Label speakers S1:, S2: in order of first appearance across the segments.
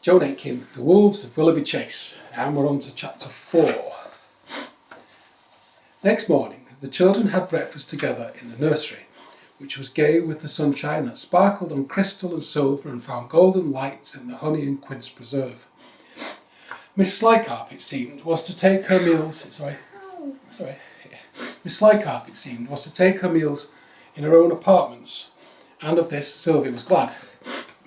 S1: Joan Aitken, The Wolves of Willoughby Chase, and we're on to chapter 4. Next morning, the children had breakfast together in the nursery, which was gay with the sunshine that sparkled on crystal and silver and found golden lights in the honey and quince preserve. Miss Slycarp, it seemed, was to take her meals. Miss Slycarp, it seemed, was to take her meals in her own apartments, and of this Sylvia was glad.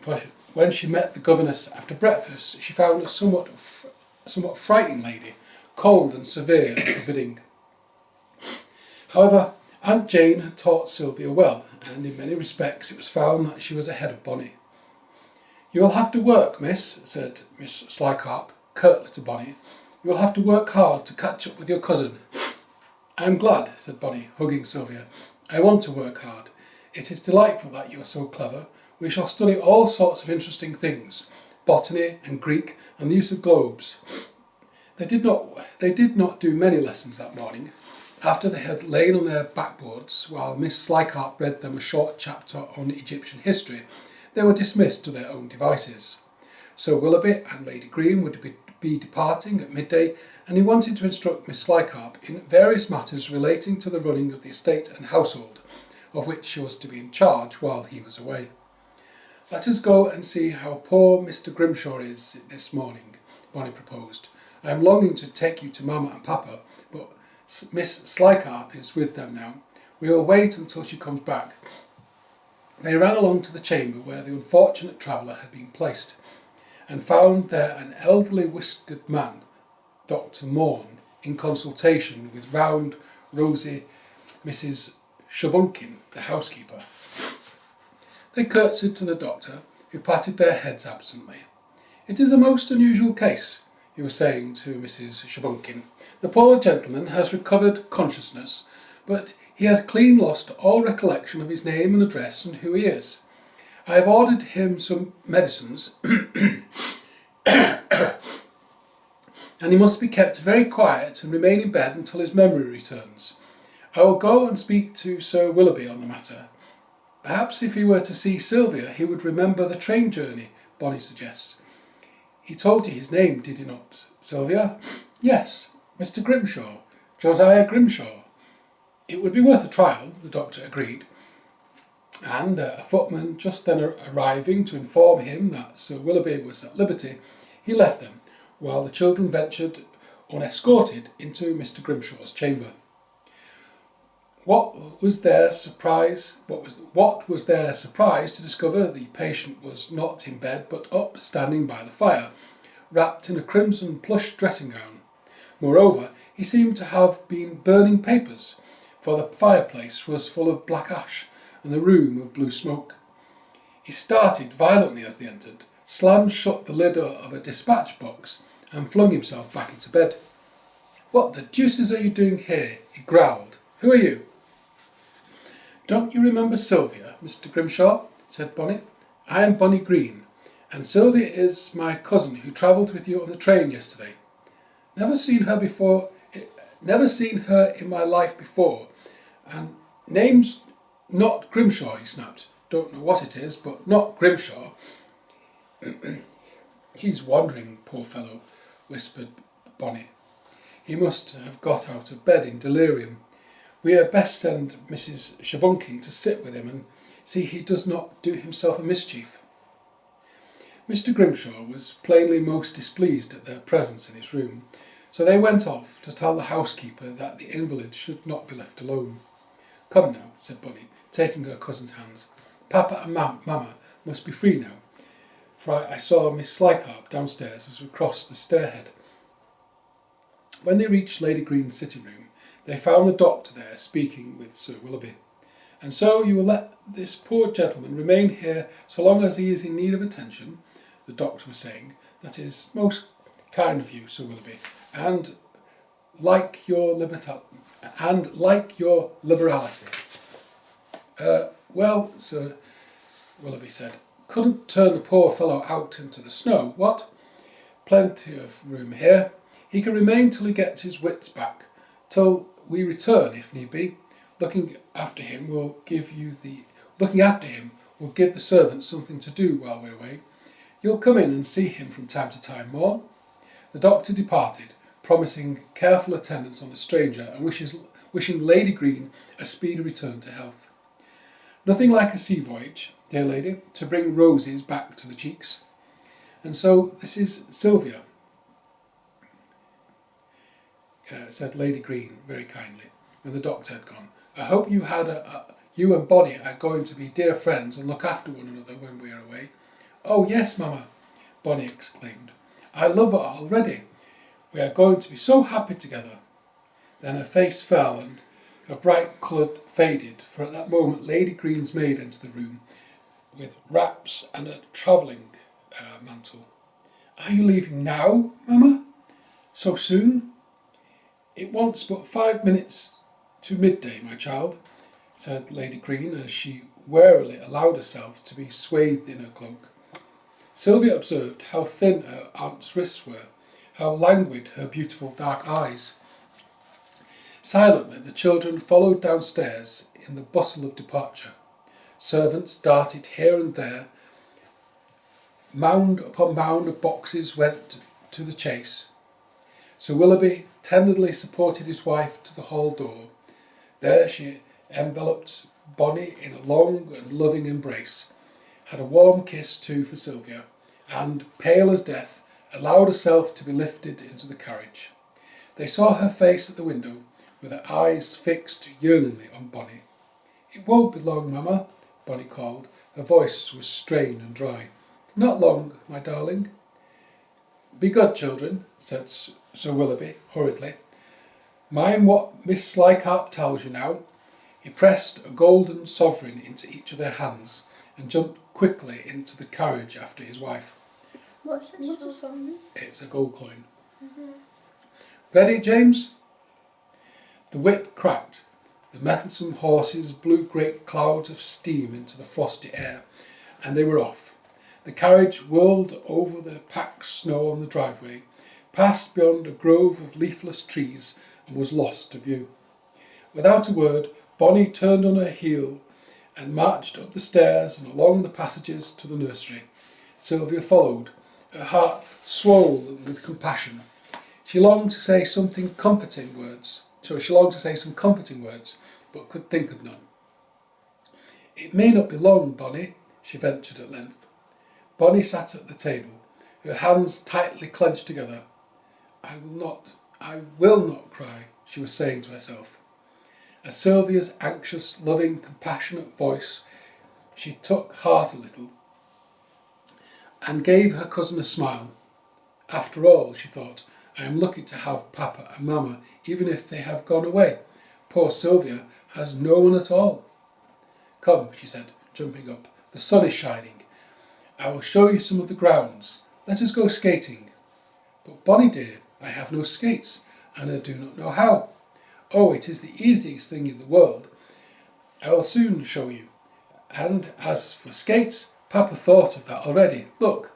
S1: For when she met the governess after breakfast, she found a somewhat frightening lady, cold and severe and forbidding. However, Aunt Jane had taught Sylvia well, and in many respects it was found that she was ahead of Bonny. "You will have to work, miss," said Miss Slycarp curtly to Bonny. "You will have to work hard to catch up with your cousin." "I am glad," said Bonny, hugging Sylvia. "I want to work hard. It is delightful that you are so clever. We shall study all sorts of interesting things, botany and Greek and the use of globes." They did not do many lessons that morning. After they had lain on their backboards while Miss Slycarp read them a short chapter on Egyptian history, they were dismissed to their own devices. Sir Willoughby and Lady Green would be departing at midday, and he wanted to instruct Miss Slycarp in various matters relating to the running of the estate and household, of which she was to be in charge while he was away. "Let us go and see how poor Mr. Grimshaw is this morning," Bonny proposed. "I am longing to take you to Mamma and Papa, but Miss Slycarp is with them now. We will wait until she comes back." They ran along to the chamber where the unfortunate traveller had been placed, and found there an elderly whiskered man, Dr. Morn, in consultation with round, rosy Mrs. Shubunkin, the housekeeper. They curtsied to the doctor, who patted their heads absently. "It is a most unusual case," he was saying to Mrs. Shubunkin. "The poor gentleman has recovered consciousness, but he has clean lost all recollection of his name and address and who he is. I have ordered him some medicines, and he must be kept very quiet and remain in bed until his memory returns. I will go and speak to Sir Willoughby on the matter. Perhaps if he were to see Sylvia he would remember the train journey," Bonny suggests. "He told you his name, did he not, Sylvia?" "Yes, Mr. Grimshaw, Josiah Grimshaw." "It would be worth a trial," the doctor agreed, and a footman just then arriving to inform him that Sir Willoughby was at liberty, he left them, while the children ventured unescorted into Mr. Grimshaw's chamber. What was their surprise to discover the patient was not in bed but up, standing by the fire, wrapped in a crimson plush dressing gown. Moreover, he seemed to have been burning papers, for the fireplace was full of black ash and the room of blue smoke. He started violently as they entered, slammed shut the lid of a dispatch box, and flung himself back into bed. "What the deuces are you doing here?" he growled. "Who are you?" "Don't you remember Sylvia, Mr. Grimshaw?" said Bonny. "I am Bonny Green, and Sylvia is my cousin who travelled with you on the train yesterday." Never seen her in my life before, and name's not Grimshaw," he snapped. "Don't know what it is, but not Grimshaw." "He's wandering, poor fellow," whispered Bonny. "He must have got out of bed in delirium. We had best send Mrs. Shubunkin to sit with him and see he does not do himself a mischief." Mr. Grimshaw was plainly most displeased at their presence in his room, so they went off to tell the housekeeper that the invalid should not be left alone. "Come now," said Bonny, taking her cousin's hands. "Papa and Mamma must be free now, for I saw Miss Slycarp downstairs as we crossed the stairhead." When they reached Lady Green's sitting room, they found the doctor there speaking with Sir Willoughby. "And so you will let this poor gentleman remain here so long as he is in need of attention," the doctor was saying. "That is most kind of you, Sir Willoughby, and like your liberality." "Well," Sir Willoughby said, "couldn't turn the poor fellow out into the snow, what? Plenty of room here. He can remain till he gets his wits back, till we return if need be. Looking after him will give the servants something to do while we're away. You'll come in and see him from time to time, Maud." The doctor departed, promising careful attendance on the stranger and wishing Lady Green a speedy return to health. "Nothing like a sea voyage, dear lady, to bring roses back to the cheeks. And so this is Sylvia," said Lady Green very kindly, when the doctor had gone. "I hope you and Bonnie are going to be dear friends and look after one another when we are away." "Oh yes, Mamma," Bonnie exclaimed. "I love her already. We are going to be so happy together." Then her face fell and her bright colour faded, for at that moment Lady Green's maid entered the room with wraps and a travelling mantle. "Are you leaving now, Mamma? So soon?" "It wants but 5 minutes to midday, my child," said Lady Green, as she warily allowed herself to be swathed in her cloak. Sylvia observed how thin her aunt's wrists were, how languid her beautiful dark eyes. Silently the children followed downstairs in the bustle of departure. Servants darted here and there. Mound upon mound of boxes went to the chase. Sir Willoughby tenderly supported his wife to the hall door. There she enveloped Bonnie in a long and loving embrace, had a warm kiss too for Sylvia, and, pale as death, allowed herself to be lifted into the carriage. They saw her face at the window, with her eyes fixed yearningly on Bonnie. "It won't be long, Mamma," Bonnie called. Her voice was strained and dry. "Not long, my darling." "Be good, children," said Sir Willoughby hurriedly. "Mind what Miss Slycart tells you now." He pressed a golden sovereign into each of their hands and jumped quickly into the carriage after his wife.
S2: What's a sovereign?
S1: It's a gold coin. Mm-hmm. "Ready, James?" The whip cracked. The mettlesome horses blew great clouds of steam into the frosty air, and they were off. The carriage whirled over the packed snow on the driveway, passed beyond a grove of leafless trees, and was lost to view. Without a word, Bonnie turned on her heel and marched up the stairs and along the passages to the nursery. Sylvia followed, her heart swollen with compassion. She longed to say some comforting words, but could think of none. "It may not be long, Bonnie," she ventured at length. Bonnie sat at the table, her hands tightly clenched together. I will not cry," she was saying to herself. At Sylvia's anxious, loving, compassionate voice, she took heart a little and gave her cousin a smile. "After all," she thought, "I am lucky to have Papa and Mamma, even if they have gone away. Poor Sylvia has no one at all." "Come," she said, jumping up, "the sun is shining. I will show you some of the grounds. Let us go skating." "But Bonnie dear, I have no skates, and I do not know how." "Oh, it is the easiest thing in the world. I will soon show you. And as for skates, Papa thought of that already. Look."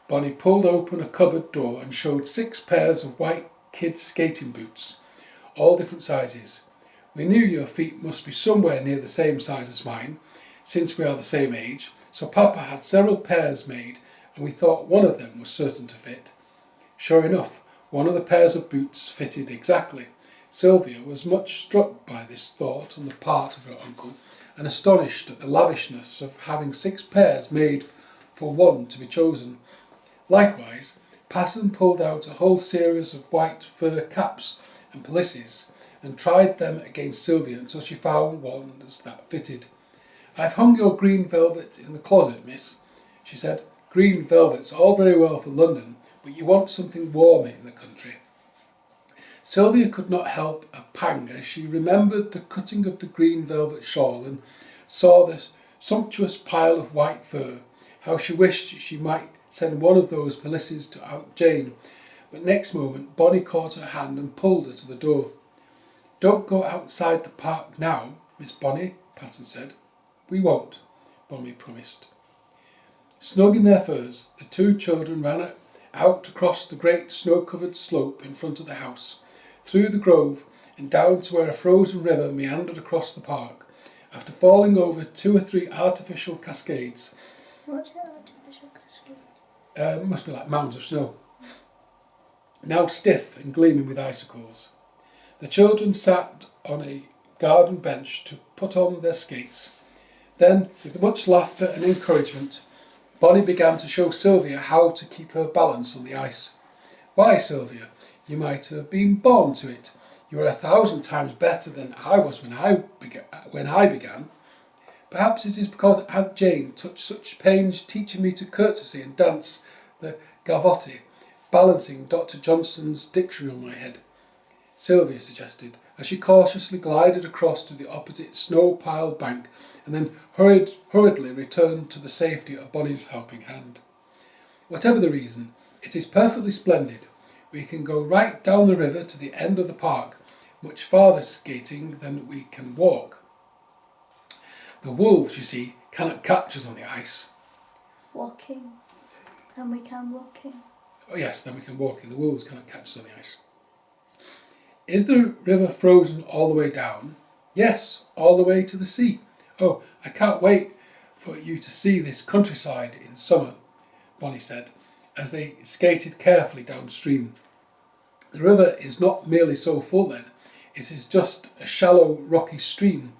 S1: Bonnie pulled open a cupboard door and showed 6 pairs of white kid skating boots, all different sizes. "We knew your feet must be somewhere near the same size as mine, since we are the same age, so Papa had several pairs made, and we thought one of them was certain to fit." Sure enough, one of the pairs of boots fitted exactly. Sylvia was much struck by this thought on the part of her uncle, and astonished at the lavishness of having 6 pairs made for one to be chosen. Likewise, Patton pulled out a whole series of white fur caps and pelisses, and tried them against Sylvia until she found one that fitted. "I've hung your green velvet in the closet, miss," she said. "Green velvet's all very well for London, but you want something warmer in the country." Sylvia could not help a pang as she remembered the cutting of the green velvet shawl and saw the sumptuous pile of white fur. How she wished she might send one of those pelisses to Aunt Jane, but next moment Bonnie caught her hand and pulled her to the door. "Don't go outside the park now, Miss Bonnie," Patton said. "We won't," Bonnie promised. Snug in their furs, the 2 children ran out across the great snow-covered slope in front of the house, through the grove, and down to where a frozen river meandered across the park. After falling over 2 or 3 artificial cascades.
S2: What's an artificial cascade?
S1: Must be like mounds of snow, now stiff and gleaming with icicles. The children sat on a garden bench to put on their skates. Then, with much laughter and encouragement, Bonnie began to show Sylvia how to keep her balance on the ice. Why, Sylvia, you might have been born to it. You are 1,000 times better than I was when I began. Perhaps it is because Aunt Jane took such pains teaching me to courtesy and dance the gavotte, balancing Dr. Johnson's dictionary on my head, Sylvia suggested, as she cautiously glided across to the opposite snow-piled bank and then hurriedly returned to the safety of Bonnie's helping hand. Whatever the reason, it is perfectly splendid. We can go right down the river to the end of the park, much farther skating than we can walk. The wolves, you see, cannot catch us on the ice.
S2: Walking. And we can walking.
S1: Oh yes, then we can walk in. The wolves cannot catch us on the ice. Is the river frozen all the way down? Yes, all the way to the sea. Oh, I can't wait for you to see this countryside in summer, Bonnie said, as they skated carefully downstream. The river is not merely so full then, it is just a shallow rocky stream,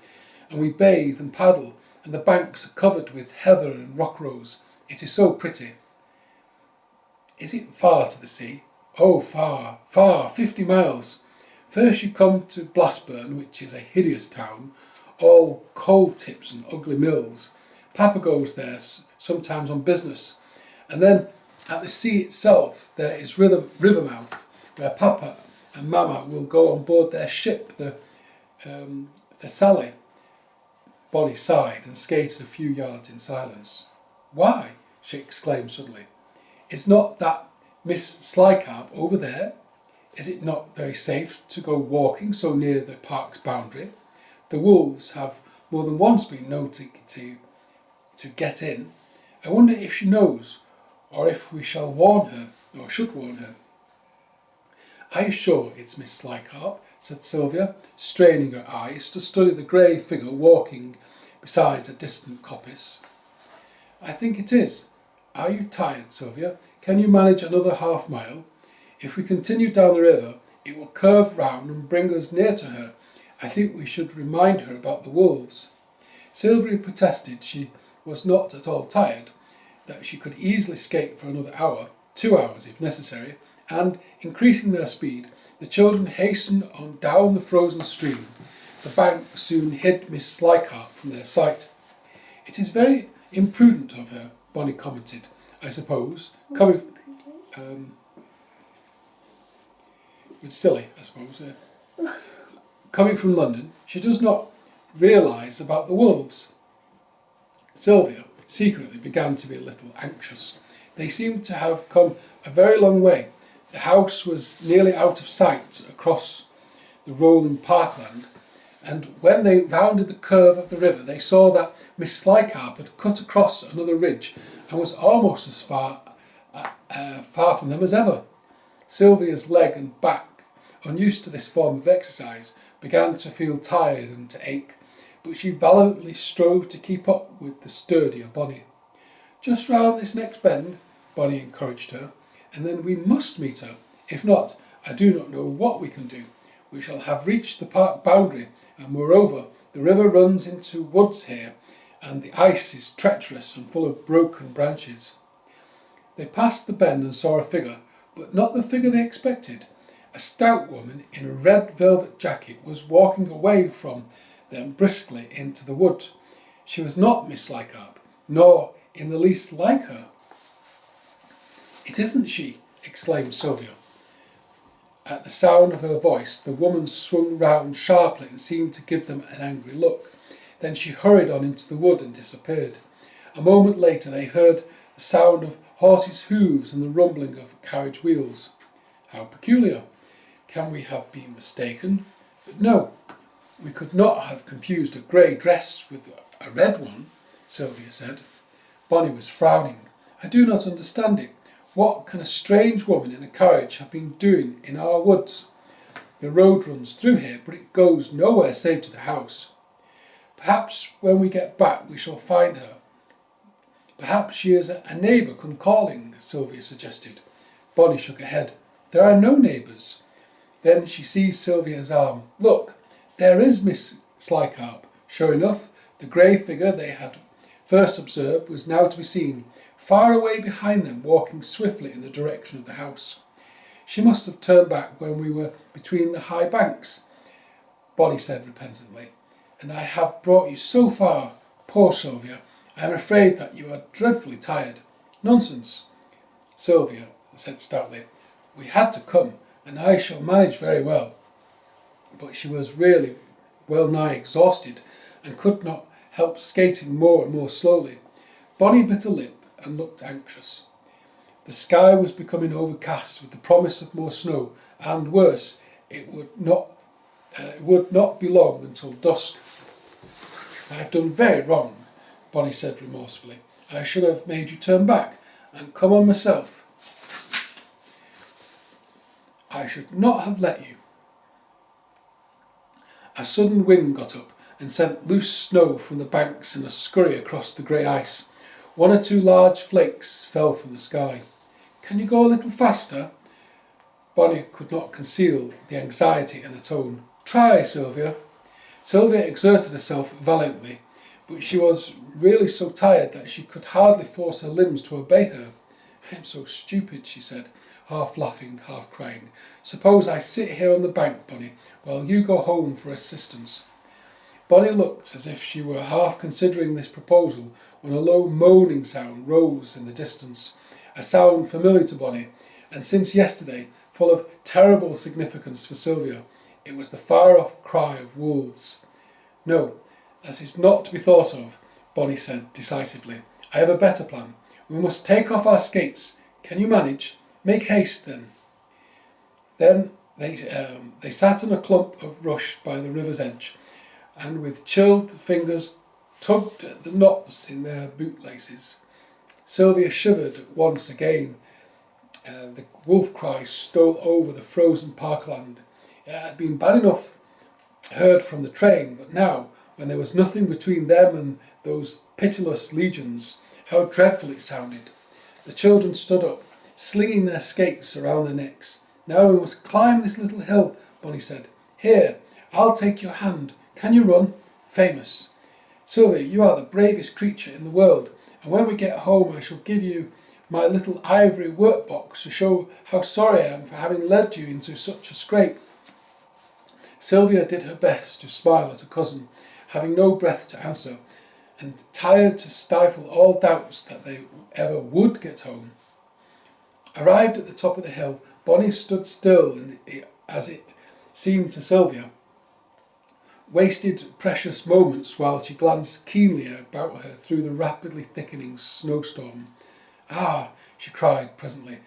S1: and we bathe and paddle, and the banks are covered with heather and rock rose. It is so pretty. Is it far to the sea? Oh, far, far, 50 miles. First you come to Blackburn, which is a hideous town, all coal tips and ugly mills. Papa goes there sometimes on business. And then at the sea itself there is Rivermouth, where Papa and Mama will go on board their ship, the Sally. Bonnie sighed and skated a few yards in silence. Why? She exclaimed suddenly. Is not that Miss Slycarp over there? Is it not very safe to go walking so near the park's boundary? The wolves have more than once been noted to get in. I wonder if she knows, or if we shall warn her, or should warn her. Are you sure it's Miss Slycarp? Said Sylvia, straining her eyes to study the grey figure walking beside a distant coppice. I think it is. Are you tired, Sylvia? Can you manage another half mile? If we continue down the river, it will curve round and bring us near to her. I think we should remind her about the wolves. Sylvia protested she was not at all tired, that she could easily skate for another hour, 2 hours if necessary, and, increasing their speed, the children hastened on down the frozen stream. The bank soon hid Miss Slycarp from their sight. It is very imprudent of her, Bonnie commented, I suppose. It's silly, I suppose. Coming from London, she does not realise about the wolves. Sylvia secretly began to be a little anxious. They seemed to have come a very long way. The house was nearly out of sight across the rolling parkland, and when they rounded the curve of the river, they saw that Miss Slycarp had cut across another ridge and was almost as far from them as ever. Sylvia's leg and back, unused to this form of exercise, began to feel tired and to ache, but she valiantly strove to keep up with the sturdier Bonnie. Just round this next bend, Bonnie encouraged her, and then we must meet her. If not, I do not know what we can do. We shall have reached the park boundary, and moreover, the river runs into woods here, and the ice is treacherous and full of broken branches. They passed the bend and saw a figure, but not the figure they expected. A stout woman in a red velvet jacket was walking away from them briskly into the wood. She was not Miss Slycarp, nor in the least like her. It isn't she, exclaimed Sylvia. At the sound of her voice, the woman swung round sharply and seemed to give them an angry look. Then she hurried on into the wood and disappeared. A moment later they heard the sound of horses' hoofs and the rumbling of carriage wheels. How peculiar! Can we have been mistaken? But no, we could not have confused a grey dress with a red one, Sylvia said. Bonnie was frowning. I do not understand it. What can a strange woman in a carriage have been doing in our woods? The road runs through here, but it goes nowhere save to the house. Perhaps when we get back we shall find her. Perhaps she is a neighbour come calling, Sylvia suggested. Bonnie shook her head. There are no neighbours. Then she seized Sylvia's arm. Look, there is Miss Slycarp. Sure enough, the grey figure they had first observed was now to be seen, far away behind them, walking swiftly in the direction of the house. She must have turned back when we were between the high banks, Bonnie said repentantly. And I have brought you so far. Poor Sylvia, I am afraid that you are dreadfully tired. Nonsense, Sylvia said stoutly. We had to come, and I shall manage very well. But she was really well nigh exhausted, and could not help skating more and more slowly. Bonnie bit her lip and looked anxious. The sky was becoming overcast with the promise of more snow, and worse, it would not be long until dusk. I have done very wrong, Bonnie said remorsefully. I should have made you turn back and come on myself. I should not have let you. A sudden wind got up and sent loose snow from the banks in a scurry across the grey ice. One or two large flakes fell from the sky. Can you go a little faster? Bonnie could not conceal the anxiety in her tone. Try, Sylvia. Sylvia exerted herself valiantly, but she was really so tired that she could hardly force her limbs to obey her. I am so stupid, she said, half laughing, half crying. Suppose I sit here on the bank, Bonnie, while you go home for assistance. Bonnie looked as if she were half considering this proposal when a low moaning sound rose in the distance, a sound familiar to Bonnie, and since yesterday full of terrible significance for Sylvia. It was the far-off cry of wolves. No, that is not to be thought of, Bonnie said decisively. I have a better plan. We must take off our skates. Can you manage? Make haste, then. Then they sat on a clump of rush by the river's edge, and with chilled fingers tugged at the knots in their bootlaces. Sylvia shivered once again. The wolf cry stole over the frozen parkland. It had been bad enough heard from the train, but now, when there was nothing between them and those pitiless legions, how dreadful it sounded. The children stood up, slinging their skates around their necks. Now we must climb this little hill, Bonnie said. Here, I'll take your hand. Can you run? Famous. Sylvia, you are the bravest creature in the world, and when we get home I shall give you my little ivory workbox to show how sorry I am for having led you into such a scrape. Sylvia did her best to smile at her cousin, having no breath to answer, and tired to stifle all doubts that they ever would get home. Arrived at the top of the hill, Bonnie stood still and, as it seemed to Sylvia, wasted precious moments while she glanced keenly about her through the rapidly thickening snowstorm. Ah, she cried presently,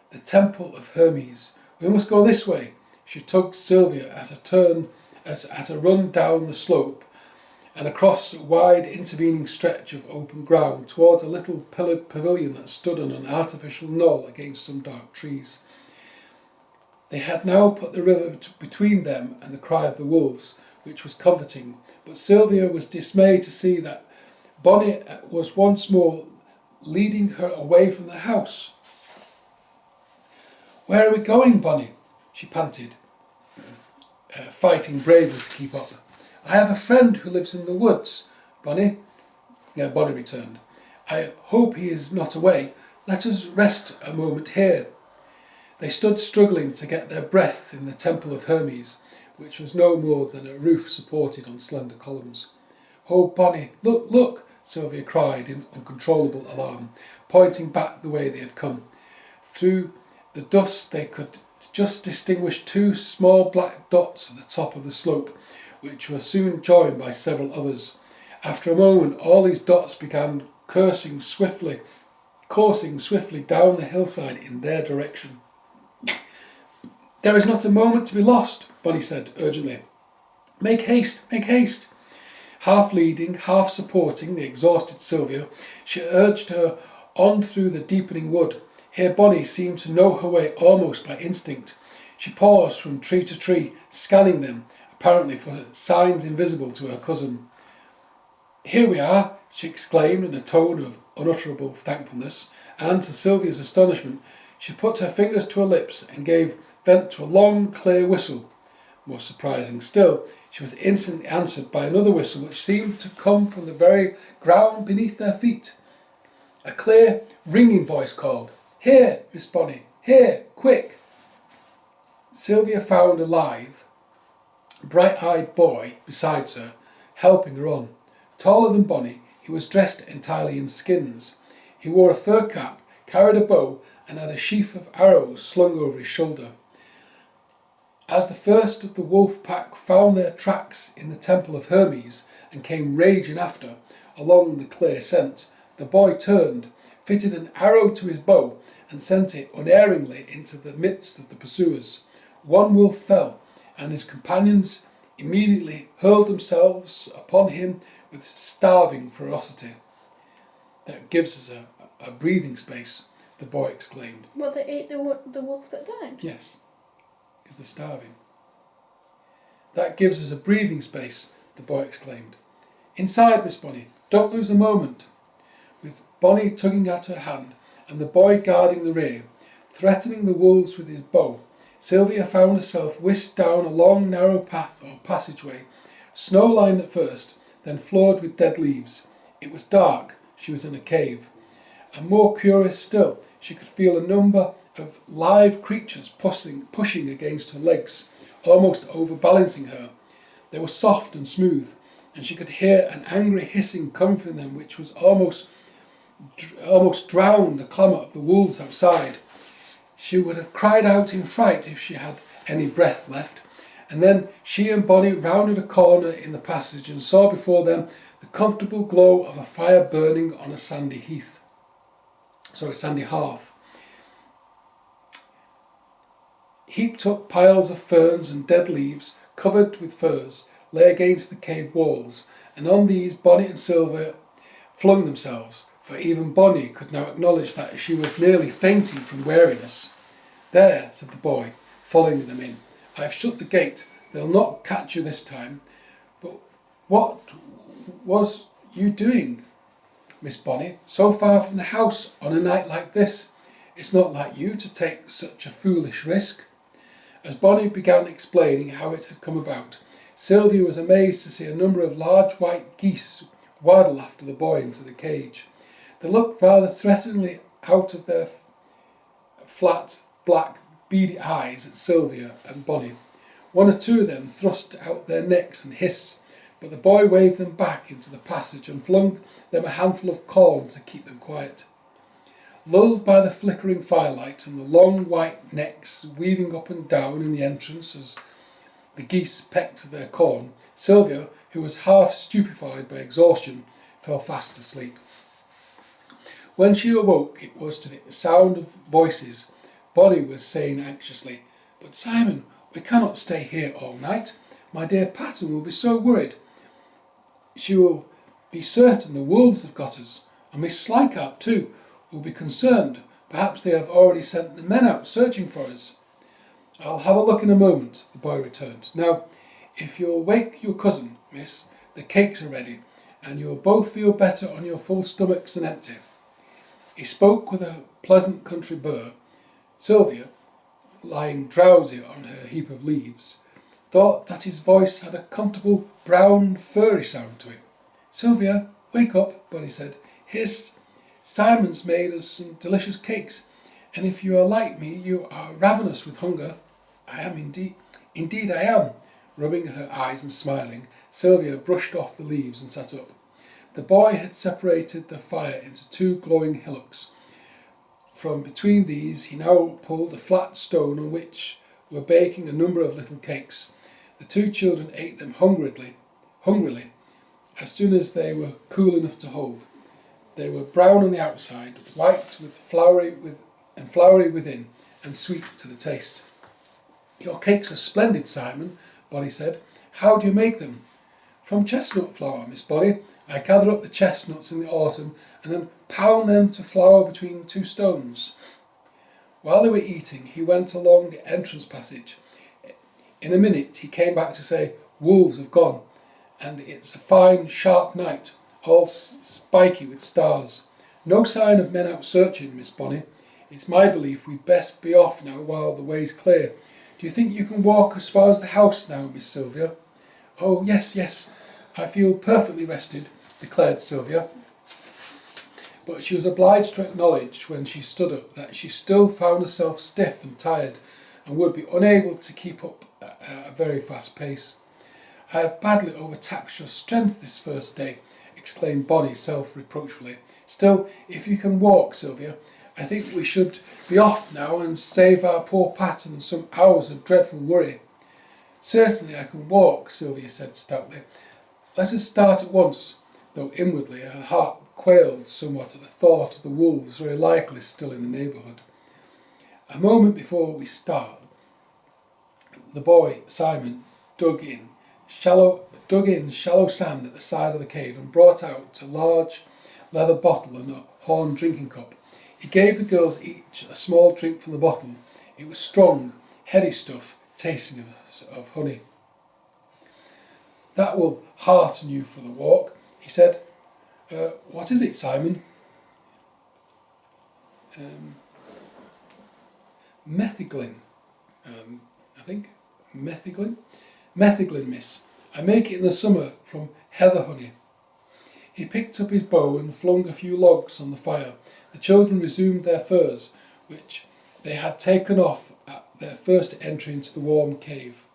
S1: the Temple of Hermes. We must go this way. She tugged Sylvia at a run down the slope and across a wide intervening stretch of open ground towards a little pillared pavilion that stood on an artificial knoll against some dark trees. They had now put the river between them and the cry of the wolves, which was comforting, but Sylvia was dismayed to see that Bonnie was once more leading her away from the house. Where are we going, Bonnie? She panted, fighting bravely to keep up. I have a friend who lives in the woods, Bonnie. Bonnie returned. I hope he is not away. Let us rest a moment here. They stood struggling to get their breath in the Temple of Hermes, which was no more than a roof supported on slender columns. Oh, Bonnie, look, look, Sylvia cried in uncontrollable alarm, pointing back the way they had come. Through the dust they could just distinguish two small black dots at the top of the slope, which were soon joined by several others. After a moment, all these dots began coursing swiftly down the hillside in their direction. There is not a moment to be lost, Bonnie said urgently. Make haste, make haste. Half leading, half supporting the exhausted Sylvia, she urged her on through the deepening wood. Here Bonnie seemed to know her way almost by instinct. She paused from tree to tree, scanning them, apparently for signs invisible to her cousin. Here we are, she exclaimed in a tone of unutterable thankfulness, and to Sylvia's astonishment, she put her fingers to her lips and gave vent to a long, clear whistle. More surprising still, she was instantly answered by another whistle which seemed to come from the very ground beneath their feet. A clear, ringing voice called, "Here, Miss Bonny, here, quick!" Sylvia found a lithe, bright-eyed boy beside her, helping her on. Taller than Bonny, he was dressed entirely in skins. He wore a fur cap, carried a bow, and had a sheaf of arrows slung over his shoulder. As the first of the wolf pack found their tracks in the temple of Hermes and came raging after, along the clear scent, the boy turned, fitted an arrow to his bow, and sent it unerringly into the midst of the pursuers. One wolf fell, and his companions immediately hurled themselves upon him with starving ferocity. "That gives us a breathing space," the boy exclaimed.
S2: What, they ate the wolf that died?
S1: "Yes, because they're starving." "That gives us a breathing space," the boy exclaimed. "Inside, Miss Bonny, don't lose a moment." With Bonny tugging at her hand and the boy guarding the rear, threatening the wolves with his bow, Sylvia found herself whisked down a long narrow path or passageway, snow-lined at first, then floored with dead leaves. It was dark, she was in a cave. And more curious still, she could feel a number of live creatures pushing against her legs, almost overbalancing her. They were soft and smooth, and she could hear an angry hissing coming from them which was almost drowned the clamour of the wolves outside. She would have cried out in fright if she had any breath left, and then she and Bonny rounded a corner in the passage and saw before them the comfortable glow of a fire burning on a sandy hearth. Heaped up piles of ferns and dead leaves, covered with furs, lay against the cave walls, and on these Bonny and Sylvia flung themselves, for even Bonny could now acknowledge that she was nearly fainting from weariness. "There," said the boy, following them in. "I have shut the gate. They'll not catch you this time. But what was you doing, Miss Bonny, so far from the house on a night like this? It's not like you to take such a foolish risk." As Bonny began explaining how it had come about, Sylvia was amazed to see a number of large white geese waddle after the boy into the cage. They looked rather threateningly out of their flat, black, beady eyes at Sylvia and Bonny. One or two of them thrust out their necks and hissed, but the boy waved them back into the passage and flung them a handful of corn to keep them quiet. Lulled by the flickering firelight and the long white necks weaving up and down in the entrance as the geese pecked at their corn, Sylvia, who was half stupefied by exhaustion, fell fast asleep. When she awoke, it was to the sound of voices. Bonny was saying anxiously, "But Simon, we cannot stay here all night. My dear Pattern will be so worried. She will be certain the wolves have got us, and Miss Slycarp too will be concerned. Perhaps they have already sent the men out searching for us." "I'll have a look in a moment," the boy returned. "Now, if you'll wake your cousin, miss, the cakes are ready, and you'll both feel better on your full stomachs than empty." He spoke with a pleasant country burr. Sylvia, lying drowsy on her heap of leaves, thought that his voice had a comfortable brown furry sound to it. "Sylvia, wake up," Bonny said. "Here's Simon's made us some delicious cakes, and if you are like me, you are ravenous with hunger." "I am indeed. Indeed I am." Rubbing her eyes and smiling, Sylvia brushed off the leaves and sat up. The boy had separated the fire into two glowing hillocks. From between these he now pulled a flat stone on which were baking a number of little cakes. The two children ate them hungrily, as soon as they were cool enough to hold. They were brown on the outside, white with flowery within, and sweet to the taste. "Your cakes are splendid, Simon," Bonny said. "How do you make them?" "From chestnut flour, Miss Bonny. I gather up the chestnuts in the autumn and then pound them to flour between two stones." While they were eating, he went along the entrance passage. In a minute he came back to say, "Wolves have gone, and it's a fine, sharp night. all spiky with stars. No sign of men out searching, Miss Bonny. It's my belief we'd best be off now while the way's clear. Do you think you can walk as far as the house now, Miss Sylvia? Oh, yes, I feel perfectly rested, declared Sylvia. But she was obliged to acknowledge when she stood up that she still found herself stiff and tired and would be unable to keep up at a very fast pace. I have badly overtaxed your strength this first day, exclaimed Bonny self-reproachfully. Still, if you can walk, Sylvia, I think we should be off now and save our poor Patton some hours of dreadful worry. Certainly I can walk, Sylvia said stoutly. Let us start at once, though inwardly her heart quailed somewhat at the thought of the wolves very likely still in the neighbourhood. A moment before we start, the boy, Simon, dug in shallow sand at the side of the cave and brought out a large leather bottle and a horn drinking cup. He gave the girls each a small drink from the bottle. It was strong, heady stuff, tasting of honey. That will hearten you for the walk, he said. What is it, Simon? Metheglin, I think. Metheglin? Metheglin, miss. I make it in the summer from heather honey. He picked up his bow and flung a few logs on the fire. The children resumed their furs, which they had taken off at their first entry into the warm cave.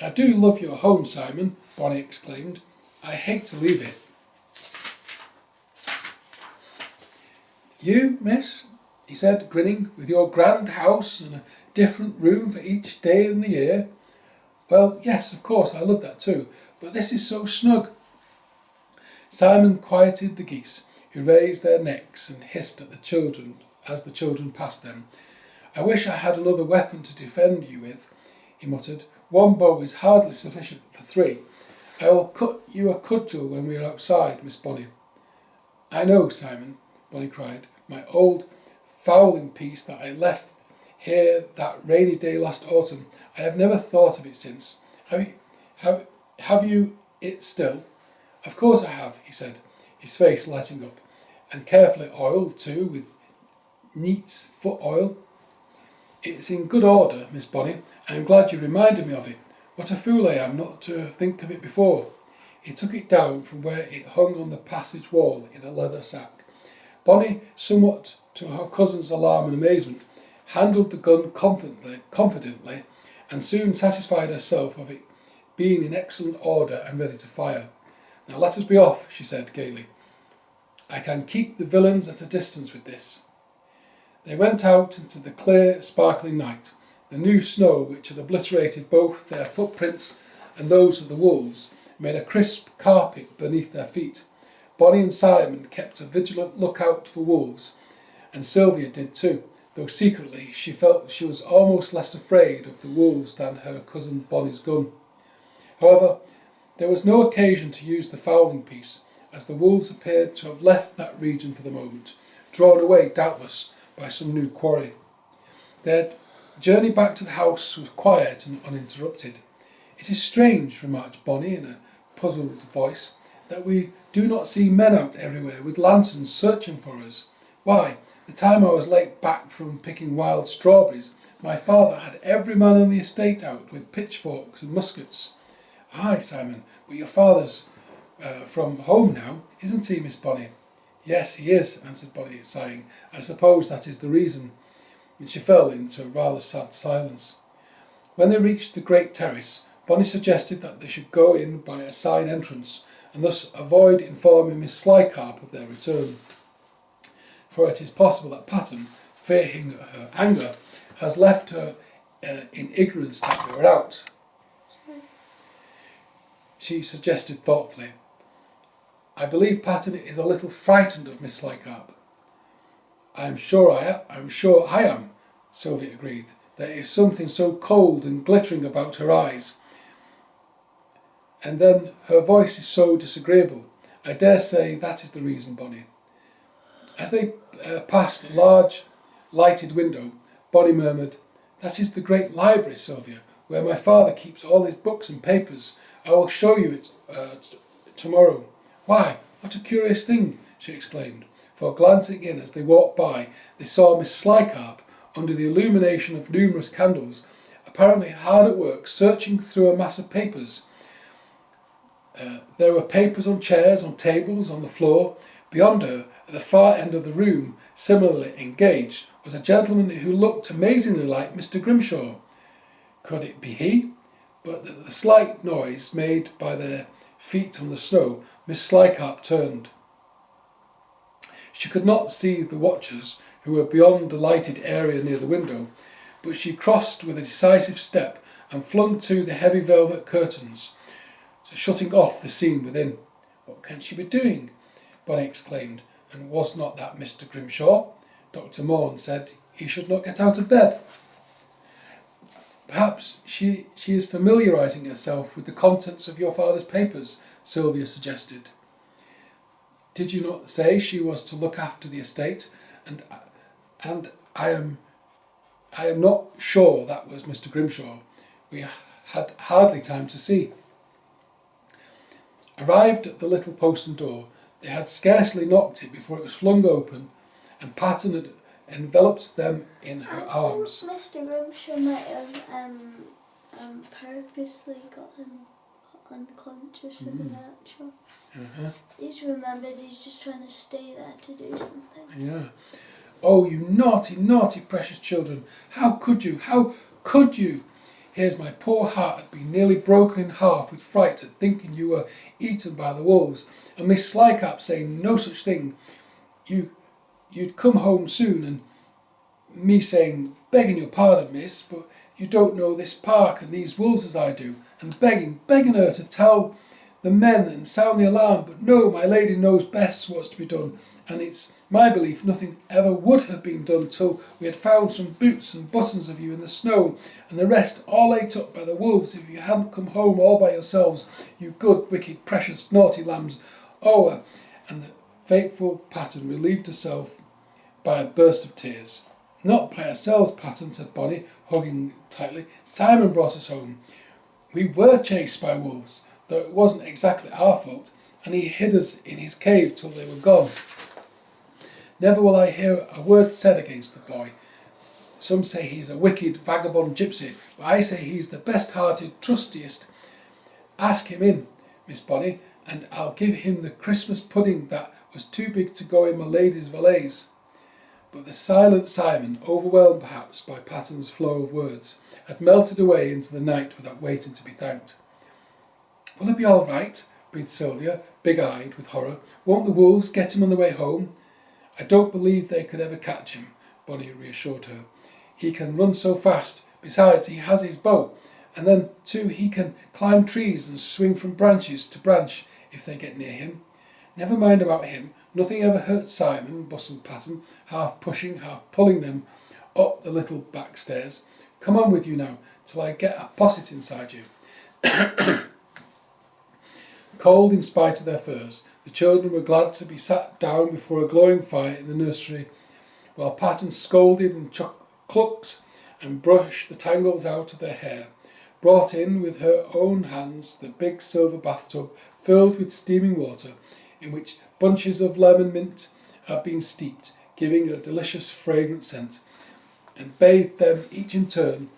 S1: I do love your home, Simon, Bonny exclaimed. I hate to leave it. You, miss, he said, grinning, with your grand house and a different room for each day in the year. Well, yes, of course, I love that too, but this is so snug. Simon quieted the geese, who raised their necks and hissed at the children as the children passed them. I wish I had another weapon to defend you with, he muttered. One bow is hardly sufficient for 3. I will cut you a cudgel when we are outside, Miss Bonny. I know, Simon, Bonny cried. My old fowling piece that I left here that rainy day last autumn. I have never thought of it since. Have you it still? Of course I have, he said, his face lighting up, and carefully oiled too, with neat's foot oil. It's in good order, Miss Bonny. I am glad you reminded me of it. What a fool I am not to think of it before. He took it down from where it hung on the passage wall in a leather sack. Bonny, somewhat to her cousin's alarm and amazement, handled the gun confidently, and soon satisfied herself of it being in excellent order and ready to fire. Now let us be off, she said gaily. I can keep the villains at a distance with this. They went out into the clear, sparkling night. The new snow, which had obliterated both their footprints and those of the wolves, made a crisp carpet beneath their feet. Bonny and Simon kept a vigilant lookout for wolves, and Sylvia did too, though secretly she felt she was almost less afraid of the wolves than her cousin Bonny's gun. However, there was no occasion to use the fowling piece, as the wolves appeared to have left that region for the moment, drawn away doubtless by some new quarry. Their journey back to the house was quiet and uninterrupted. It is strange, remarked Bonny in a puzzled voice, that we do not see men out everywhere with lanterns searching for us. Why, the time I was late back from picking wild strawberries, my father had every man on the estate out with pitchforks and muskets. Aye, Simon, but your father's from home now, isn't he, Miss Bonny? Yes, he is, answered Bonny, sighing. I suppose that is the reason. And she fell into a rather sad silence. When they reached the great terrace, Bonny suggested that they should go in by a side entrance, and thus avoid informing Miss Slycarp of their return. For it is possible that Patton, fearing her anger, has left her in ignorance that we were out. She suggested thoughtfully. I believe Patton is a little frightened of Miss Slycarp. I am sure I am, Sylvia agreed. There is something so cold and glittering about her eyes. And then her voice is so disagreeable. I dare say that is the reason, Bonny. As they passed a large lighted window, Bonny murmured, That is the great library, Sylvia, where my father keeps all his books and papers. I will show you it tomorrow. Why, What a curious thing, she exclaimed, for glancing in as they walked by, they saw Miss Slycarp, under the illumination of numerous candles, apparently hard at work searching through a mass of papers. There were papers on chairs, on tables, on the floor. Beyond her, at the far end of the room, similarly engaged, was a gentleman who looked amazingly like Mr. Grimshaw. Could it be he? But at the slight noise made by their feet on the snow, Miss Slycarp turned. She could not see the watchers, who were beyond the lighted area near the window, but she crossed with a decisive step and flung to the heavy velvet curtains, shutting off the scene within. What can she be doing? Bonny exclaimed, and was not that Mr. Grimshaw? Dr. Morn said he should not get out of bed. Perhaps she is familiarising herself with the contents of your father's papers, Sylvia suggested. Did you not say she was to look after the estate? And I am not sure that was Mr. Grimshaw. We had hardly time to see. Arrived at the little postern door, they had scarcely knocked it before it was flung open, and Pattern had enveloped them in her arms.
S2: Mr. Grimshaw might have purposely gotten unconscious of an actual. He's remembered he's just trying to stay there to do something.
S1: Yeah. Oh, you naughty, naughty, precious children. How could you? How could you? Here's my poor heart had been nearly broken in half with fright at thinking you were eaten by the wolves, and Miss Slycarp saying no such thing. You'd come home soon, and me saying, begging your pardon, miss, but you don't know this park and these wolves as I do, and begging her to tell the men and sound the alarm, but no, my lady knows best what's to be done, and it's my belief nothing ever would have been done till we had found some boots and buttons of you in the snow, and the rest all ate up by the wolves if you hadn't come home all by yourselves, you good, wicked, precious, naughty lambs. Oh, and the faithful Pattern relieved herself by a burst of tears. Not by ourselves, Pattern, said Bonny, hugging tightly. Simon brought us home. We were chased by wolves, though it wasn't exactly our fault, and he hid us in his cave till they were gone. Never will I hear a word said against the boy. Some say he's a wicked, vagabond gypsy, but I say he's the best-hearted, trustiest. Ask him in, Miss Bonny, and I'll give him the Christmas pudding that was too big to go in my lady's valise. But the silent Simon, overwhelmed perhaps by Pattern's flow of words, had melted away into the night without waiting to be thanked. Will it be all right? Breathed Sylvia, big-eyed with horror. Won't the wolves get him on the way home? I don't believe they could ever catch him, Bonny reassured her. He can run so fast. Besides, he has his bow, and then, too, he can climb trees and swing from branches to branch if they get near him. Never mind about him. Nothing ever hurt Simon, bustled Pattern, half pushing, half pulling them up the little back stairs. Come on with you now, till I get a posset inside you. Cold in spite of their furs, the children were glad to be sat down before a glowing fire in the nursery, while Pattern scolded and clucked and brushed the tangles out of their hair, brought in with her own hands the big silver bathtub filled with steaming water, in which bunches of lemon mint had been steeped, giving a delicious fragrant scent, and bathed them each in turn,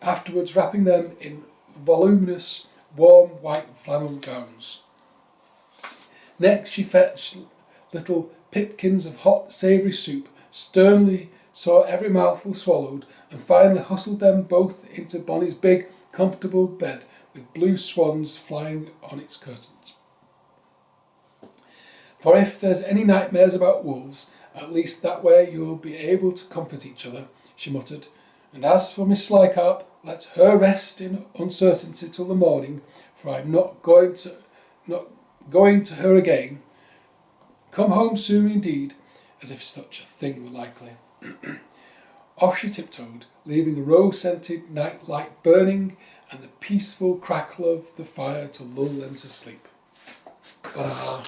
S1: afterwards wrapping them in voluminous, warm white flannel gowns. Next she fetched little pipkins of hot savoury soup, sternly saw every mouthful swallowed, and finally hustled them both into Bonny's big, comfortable bed with blue swans flying on its curtains. For if there's any nightmares about wolves, at least that way you'll be able to comfort each other, she muttered. And as for Miss Slycarp, let her rest in uncertainty till the morning, for I'm not going to her again. Come home soon indeed, as if such a thing were likely. Off she tiptoed, leaving the rose-scented night light burning and the peaceful crackle of the fire to lull them to sleep. Ta-da!